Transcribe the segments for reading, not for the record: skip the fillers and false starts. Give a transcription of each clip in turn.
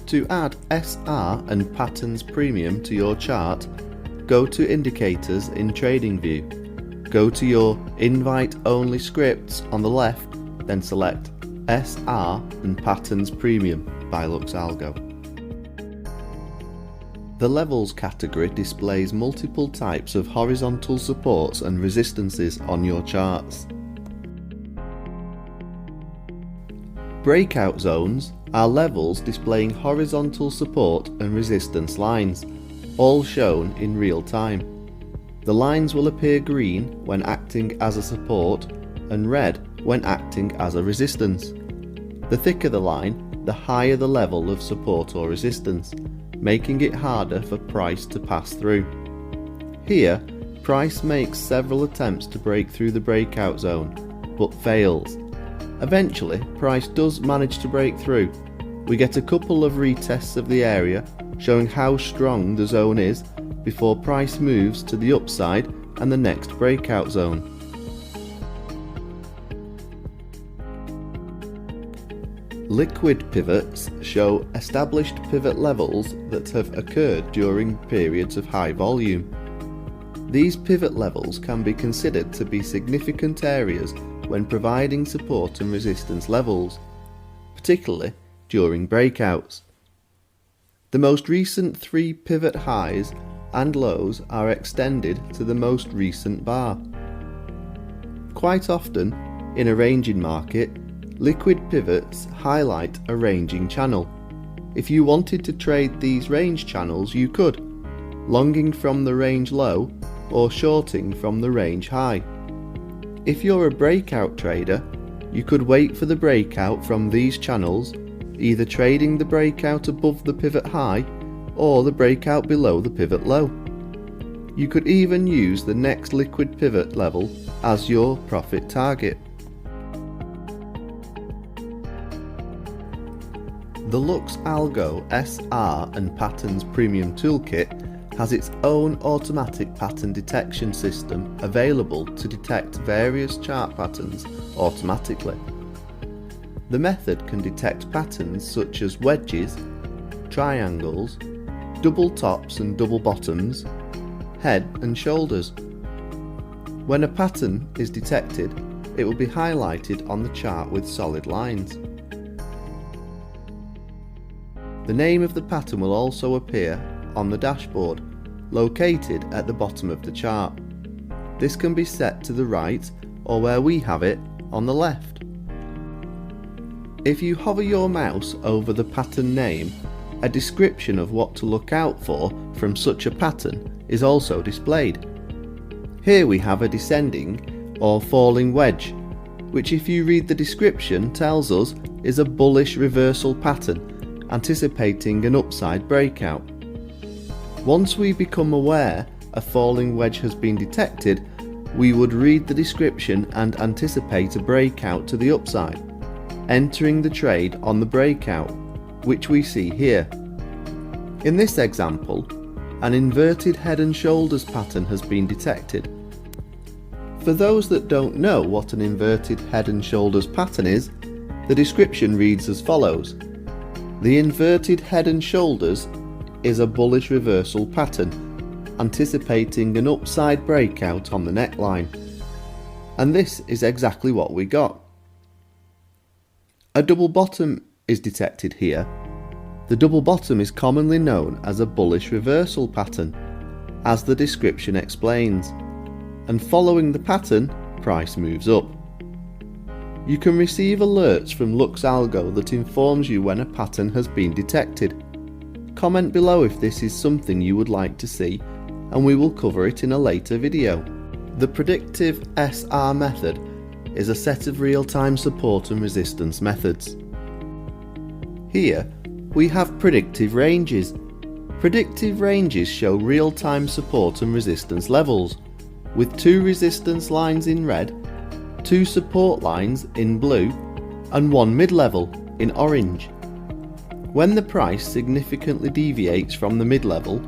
To add SR and Patterns Premium to your chart, go to Indicators in TradingView. Go to your Invite Only scripts on the left, then select SR and Patterns Premium by algo. The Levels category displays multiple types of horizontal supports and resistances on your charts. Breakout zones are levels displaying horizontal support and resistance lines, all shown in real time. The lines will appear green when acting as a support and red when acting as a resistance. The thicker the line, the higher the level of support or resistance, making it harder for price to pass through. Here, price makes several attempts to break through the breakout zone, but fails. Eventually, price does manage to break through. We get a couple of retests of the area, showing how strong the zone is, before price moves to the upside and the next breakout zone. Liquid pivots show established pivot levels that have occurred during periods of high volume. These pivot levels can be considered to be significant areas when providing support and resistance levels, particularly during breakouts. The most recent 3 pivot highs and lows are extended to the most recent bar. Quite often, in a ranging market, liquid pivots highlight a ranging channel. If you wanted to trade these range channels, you could, longing from the range low or shorting from the range high. If you're a breakout trader, you could wait for the breakout from these channels, either trading the breakout above the pivot high or the breakout below the pivot low. You could even use the next liquid pivot level as your profit target. The Lux Algo SR and Patterns Premium Toolkit has its own automatic pattern detection system available to detect various chart patterns automatically. The method can detect patterns such as wedges, triangles, double tops and double bottoms, head and shoulders. When a pattern is detected, it will be highlighted on the chart with solid lines. The name of the pattern will also appear on the dashboard, located at the bottom of the chart. This can be set to the right, or where we have it, on the left. If you hover your mouse over the pattern name, a description of what to look out for from such a pattern is also displayed. Here we have a descending or falling wedge, which if you read the description tells us is a bullish reversal pattern, anticipating an upside breakout. Once we become aware a falling wedge has been detected, we would read the description and anticipate a breakout to the upside, entering the trade on the breakout, which we see here. In this example, an inverted head and shoulders pattern has been detected. For those that don't know what an inverted head and shoulders pattern is, the description reads as follows. The inverted head and shoulders is a bullish reversal pattern, anticipating an upside breakout on the neckline. And this is exactly what we got. A double bottom is detected here. The double bottom is commonly known as a bullish reversal pattern, as the description explains, and following the pattern, price moves up. You can receive alerts from Lux Algo that informs you when a pattern has been detected. Comment below if this is something you would like to see, and we will cover it in a later video. The predictive SR method is a set of real-time support and resistance methods. Here, we have predictive ranges. Predictive ranges show real-time support and resistance levels, with 2 resistance lines in red, 2 support lines in blue, and 1 mid-level in orange. When the price significantly deviates from the mid-level,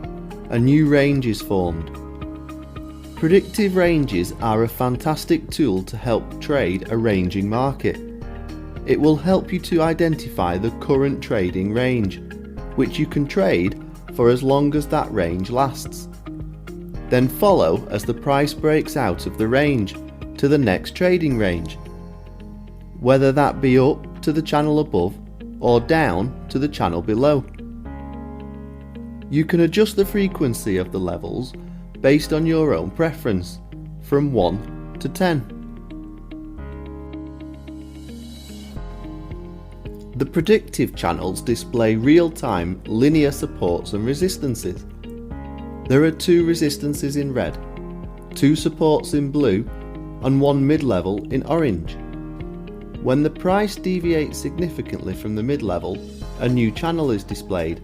a new range is formed. Predictive ranges are a fantastic tool to help trade a ranging market. It will help you to identify the current trading range, which you can trade for as long as that range lasts. Then follow as the price breaks out of the range to the next trading range, whether that be up to the channel above or down to the channel below. You can adjust the frequency of the levels based on your own preference, from 1 to 10. The predictive channels display real-time linear supports and resistances. There are 2 resistances in red, 2 supports in blue, and 1 mid-level in orange. When the price deviates significantly from the mid-level, a new channel is displayed,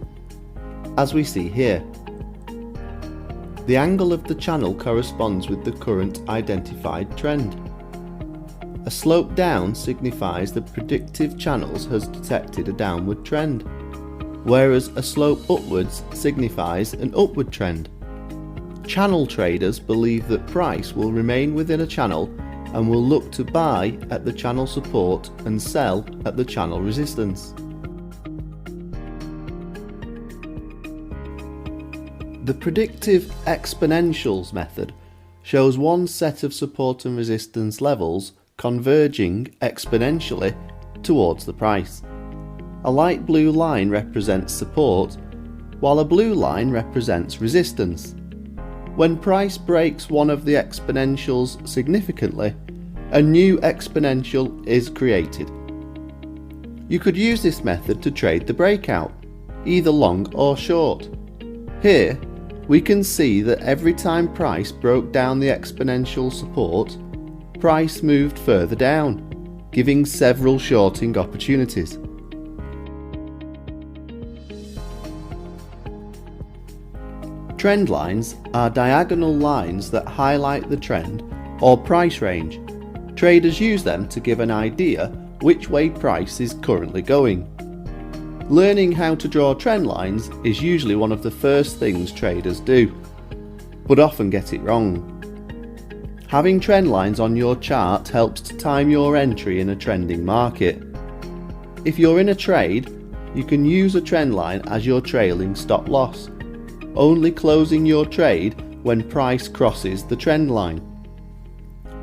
as we see here. The angle of the channel corresponds with the current identified trend. A slope down signifies the predictive channels has detected a downward trend, whereas a slope upwards signifies an upward trend. Channel traders believe that price will remain within a channel and will look to buy at the channel support and sell at the channel resistance. The predictive exponentials method shows one set of support and resistance levels converging exponentially towards the price. A light blue line represents support, while a blue line represents resistance. When price breaks one of the exponentials significantly, a new exponential is created. You could use this method to trade the breakout, either long or short. Here, we can see that every time price broke down the exponential support, price moved further down, giving several shorting opportunities. Trend lines are diagonal lines that highlight the trend or price range. Traders use them to give an idea which way price is currently going. Learning how to draw trend lines is usually one of the first things traders do, but often get it wrong. Having trend lines on your chart helps to time your entry in a trending market. If you're in a trade, you can use a trend line as your trailing stop loss, only closing your trade when price crosses the trend line.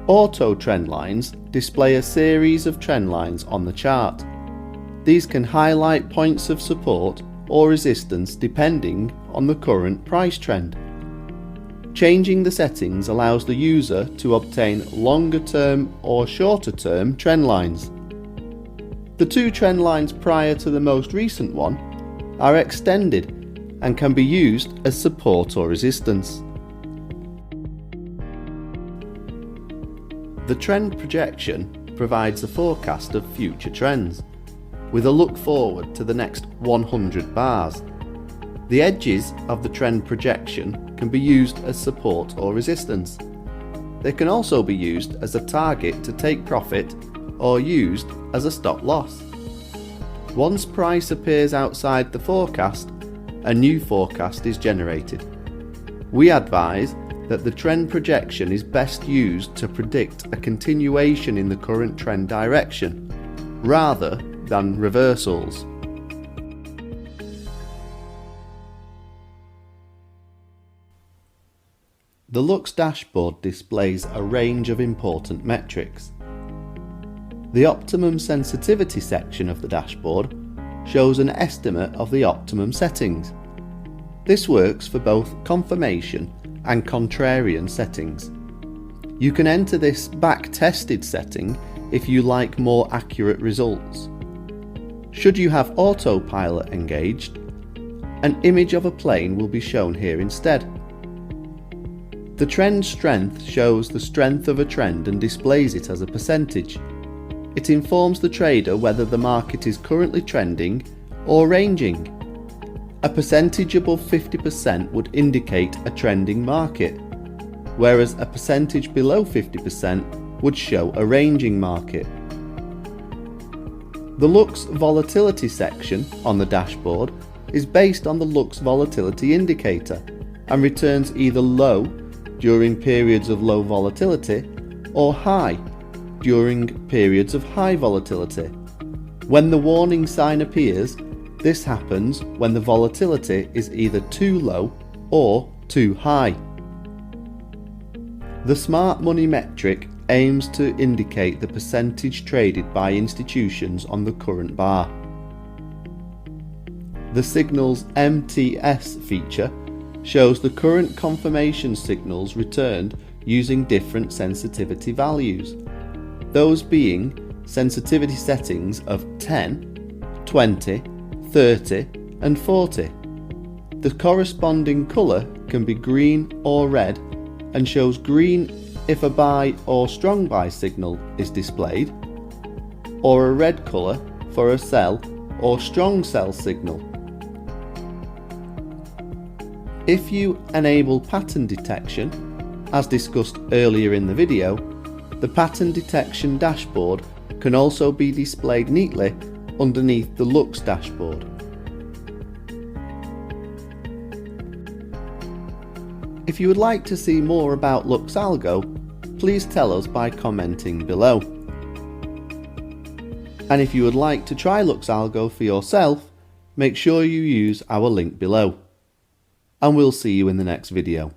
Auto trend lines display a series of trend lines on the chart. These can highlight points of support or resistance depending on the current price trend. Changing the settings allows the user to obtain longer term or shorter term trend lines. The 2 trend lines prior to the most recent one are extended and can be used as support or resistance. The trend projection provides a forecast of future trends, with a look forward to the next 100 bars. The edges of the trend projection can be used as support or resistance. They can also be used as a target to take profit or used as a stop loss. Once price appears outside the forecast, a new forecast is generated. We advise that the trend projection is best used to predict a continuation in the current trend direction, rather than reversals. The Lux dashboard displays a range of important metrics. The optimum sensitivity section of the dashboard shows an estimate of the optimum settings. This works for both confirmation and contrarian settings. You can enter this back-tested setting if you like more accurate results. Should you have autopilot engaged, an image of a plane will be shown here instead. The trend strength shows the strength of a trend and displays it as a percentage. It informs the trader whether the market is currently trending or ranging. A percentage above 50% would indicate a trending market, whereas a percentage below 50% would show a ranging market. The Lux volatility section on the dashboard is based on the Lux volatility indicator and returns either low during periods of low volatility or high during periods of high volatility. When the warning sign appears, This happens when the volatility is either too low or too high. The smart money metric aims to indicate the percentage traded by institutions on the current bar. The signal's MTS feature shows the current confirmation signals returned using different sensitivity values, those being sensitivity settings of 10, 20, 30 and 40. The corresponding colour can be green or red and shows green if a buy or strong buy signal is displayed, or a red colour for a sell or strong sell signal. If you enable pattern detection, as discussed earlier in the video, the pattern detection dashboard can also be displayed neatly underneath the Lux dashboard. If you would like to see more about Lux Algo, please tell us by commenting below. And if you would like to try Lux Algo for yourself, make sure you use our link below. And we'll see you in the next video.